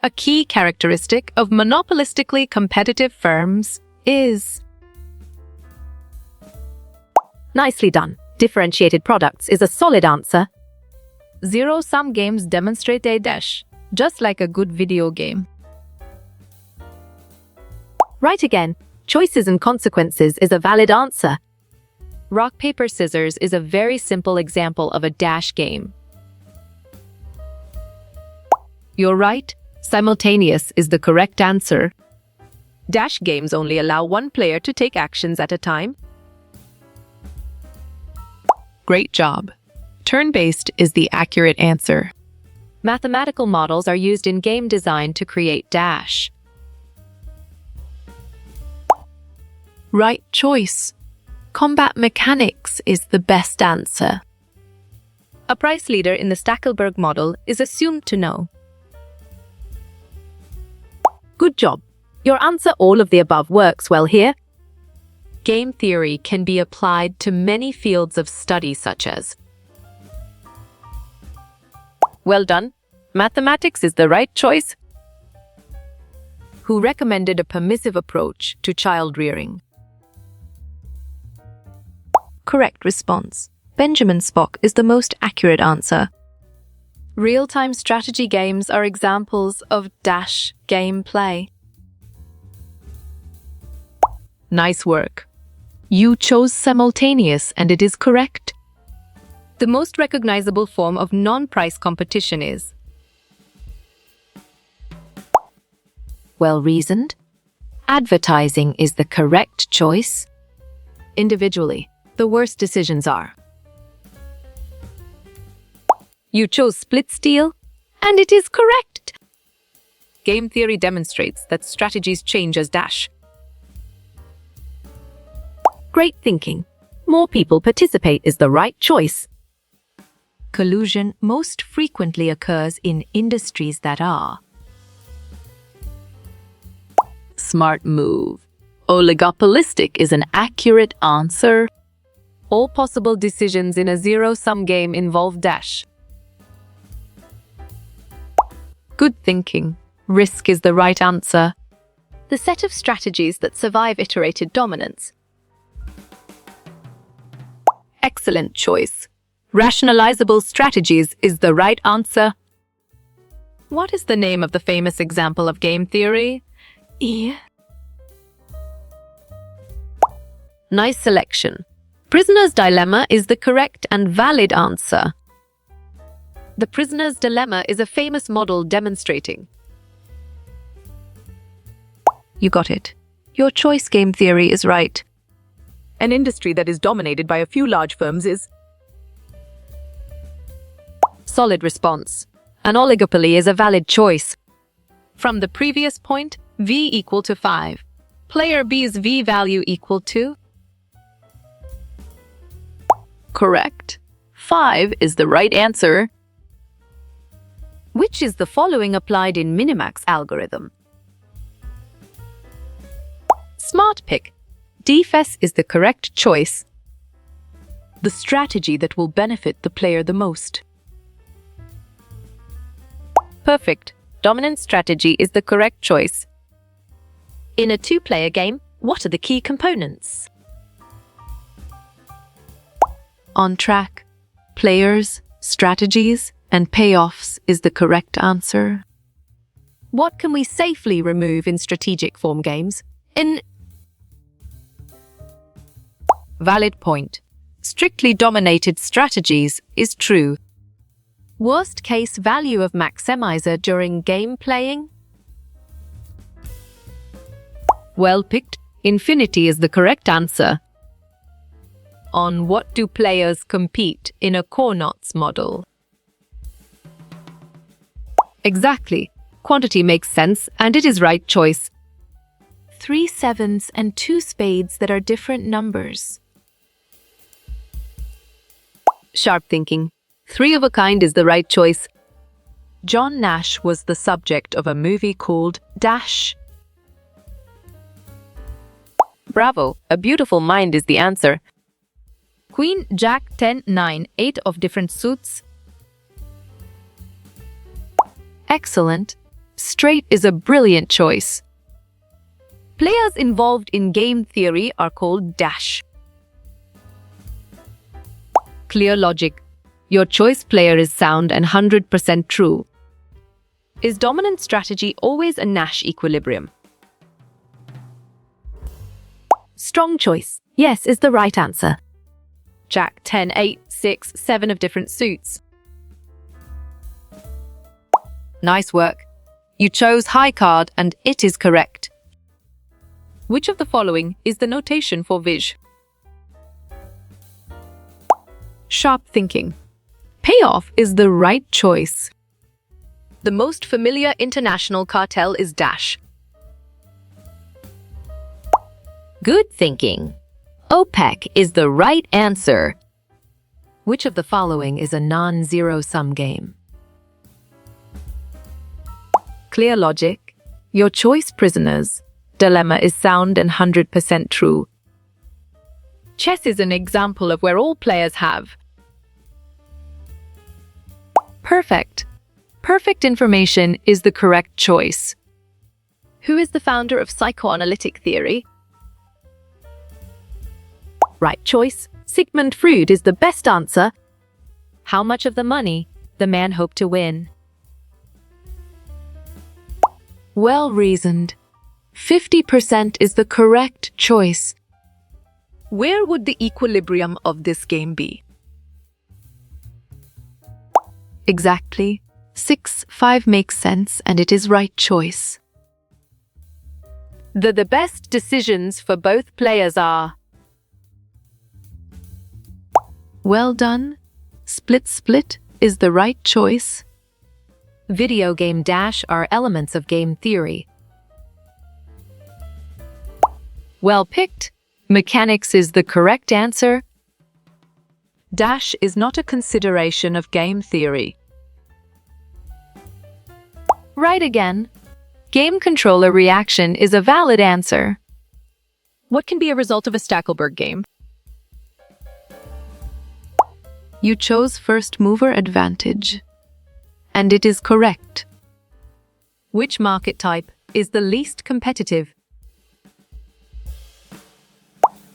A key characteristic of monopolistically competitive firms is... Nicely done. Differentiated products is a solid answer. Zero-sum games demonstrate a dash, just like a good video game. Right again. Choices and consequences is a valid answer. Rock, paper, scissors is a very simple example of a dash game. You're right. Simultaneous is the correct answer. Dash games only allow one player to take actions at a time. Great job. Turn-based is the accurate answer. Mathematical models are used in game design to create dash. Right choice. Combat mechanics is the best answer. A price leader in the Stackelberg model is assumed to know. Good job. Your answer all of the above works well here. Game theory can be applied to many fields of study such as... Well done. Mathematics is the right choice. Who recommended a permissive approach to child rearing? Correct response. Benjamin Spock is the most accurate answer. Real-time strategy games are examples of dash gameplay. Nice work. You chose simultaneous and it is correct. The most recognizable form of non-price competition is... Well reasoned. Advertising is the correct choice. Individually, the worst decisions are... You chose split steal, and it is correct. Game theory demonstrates that strategies change as dash. Great thinking. More people participate is the right choice. Collusion most frequently occurs in industries that are... Smart move. Oligopolistic is an accurate answer. All possible decisions in a zero-sum game involve dash. Good thinking. Risk is the right answer. The set of strategies that survive iterated dominance. Excellent choice. Rationalizable strategies is the right answer. What is the name of the famous example of game theory? Nice selection. Prisoner's dilemma is the correct and valid answer. The prisoner's dilemma is a famous model demonstrating... You got it. Your choice game theory is right. An industry that is dominated by a few large firms is... Solid response. An oligopoly is a valid choice. From the previous point, V equal to 5. Player B's V value equal to... Correct. 5 is the right answer. Which is the following applied in Minimax algorithm? Smart pick. Defense is the correct choice. The strategy that will benefit the player the most. Perfect. Dominant strategy is the correct choice. In a two-player game, what are the key components? On track. Players, strategies, and payoffs is the correct answer. What can we safely remove in strategic form games? Valid point. Strictly dominated strategies is true. Worst case value of maximizer during game playing? Well picked. Infinity is the correct answer. On what do players compete in a Cournot's model? Exactly. Quantity makes sense, and it is right choice. 3 sevens and 2 spades that are different numbers. Sharp thinking. 3 of a kind is the right choice. John Nash was the subject of a movie called Dash. Bravo. A beautiful mind is the answer. Queen, Jack, 10, 9, 8 of different suits. Excellent. Straight is a brilliant choice. Players involved in game theory are called dash. Clear logic. Your choice player is sound and 100% true. Is dominant strategy always a Nash equilibrium? Strong choice. Yes is the right answer. Jack 10, 8, 6, 7 of different suits. Nice work. You chose high card and it is correct. Which of the following is the notation for Vij? Sharp thinking. Payoff is the right choice. The most familiar international cartel is Dash. Good thinking. OPEC is the right answer. Which of the following is a non-zero-sum game? Clear logic. Your choice prisoners. Dilemma is sound and 100% true. Chess is an example of where all players have. Perfect. Perfect information is the correct choice. Who is the founder of psychoanalytic theory? Right choice. Sigmund Freud is the best answer. How much of the money the man hoped to win? Well reasoned. 50% is the correct choice. Where would the equilibrium of this game be? Exactly. 6-5 makes sense and it is right choice. The best decisions for both players are. Well done. Split is the right choice. Video game dash are elements of game theory. Well picked. Mechanics is the correct answer. Dash is not a consideration of game theory. Right again. Game controller reaction is a valid answer. What can be a result of a Stackelberg game? You chose first mover advantage. And it is correct. Which market type is the least competitive?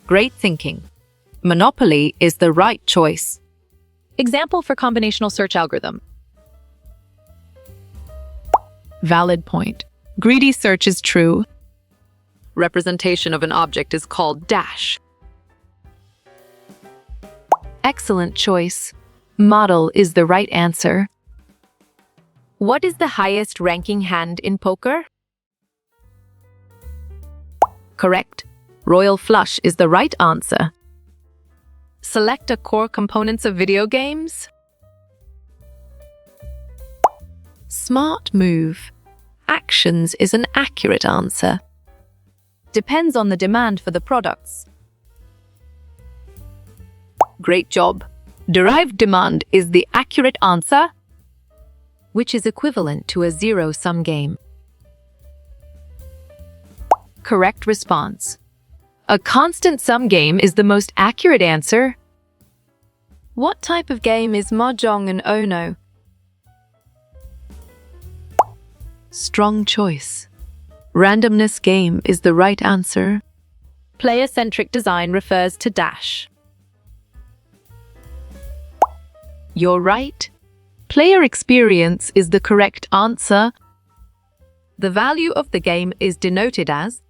Great thinking. Monopoly is the right choice. Example for combinational search algorithm. Valid point. Greedy search is true. Representation of an object is called dash. Excellent choice. Model is the right answer. What is the highest ranking hand in poker? Correct. Royal flush is the right answer. Select a core components of video games. Smart move. Actions is an accurate answer. Depends on the demand for the products. Great job. Derived demand is the accurate answer, which is equivalent to a zero-sum game. Correct response. A constant sum game is the most accurate answer. What type of game is Mahjong and Ono? Strong choice. Randomness game is the right answer. Player-centric design refers to dash. You're right. Player experience is the correct answer. The value of the game is denoted as.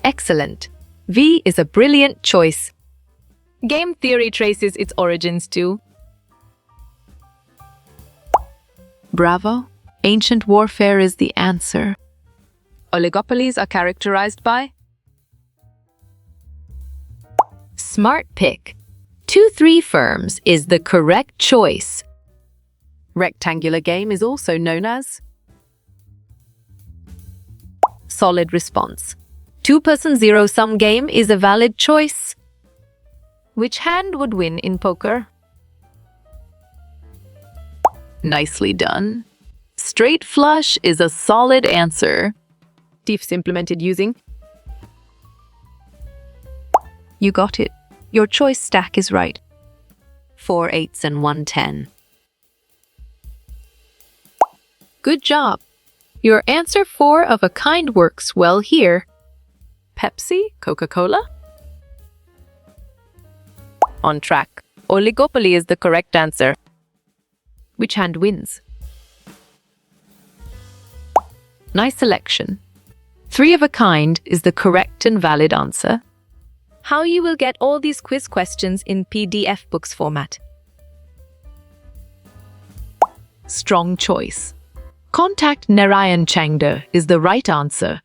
Excellent. V is a brilliant choice. Game theory traces its origins to. Bravo. Ancient warfare is the answer. Oligopolies are characterized by. Smart pick. 2-3 firms is the correct choice. Rectangular game is also known as. Solid response. 2-person zero-sum game is a valid choice. Which hand would win in poker? Nicely done. Straight flush is a solid answer. Diffs implemented using. You got it. Your choice stack is right. 4 8s and 1 10. Good job. Your answer 4 of a kind works well here. Pepsi, Coca-Cola? On track. Oligopoly is the correct answer. Which hand wins? Nice selection. 3 of a kind is the correct and valid answer. How you will get all these quiz questions in PDF books format. Strong choice. Contact Narayan Changda is the right answer.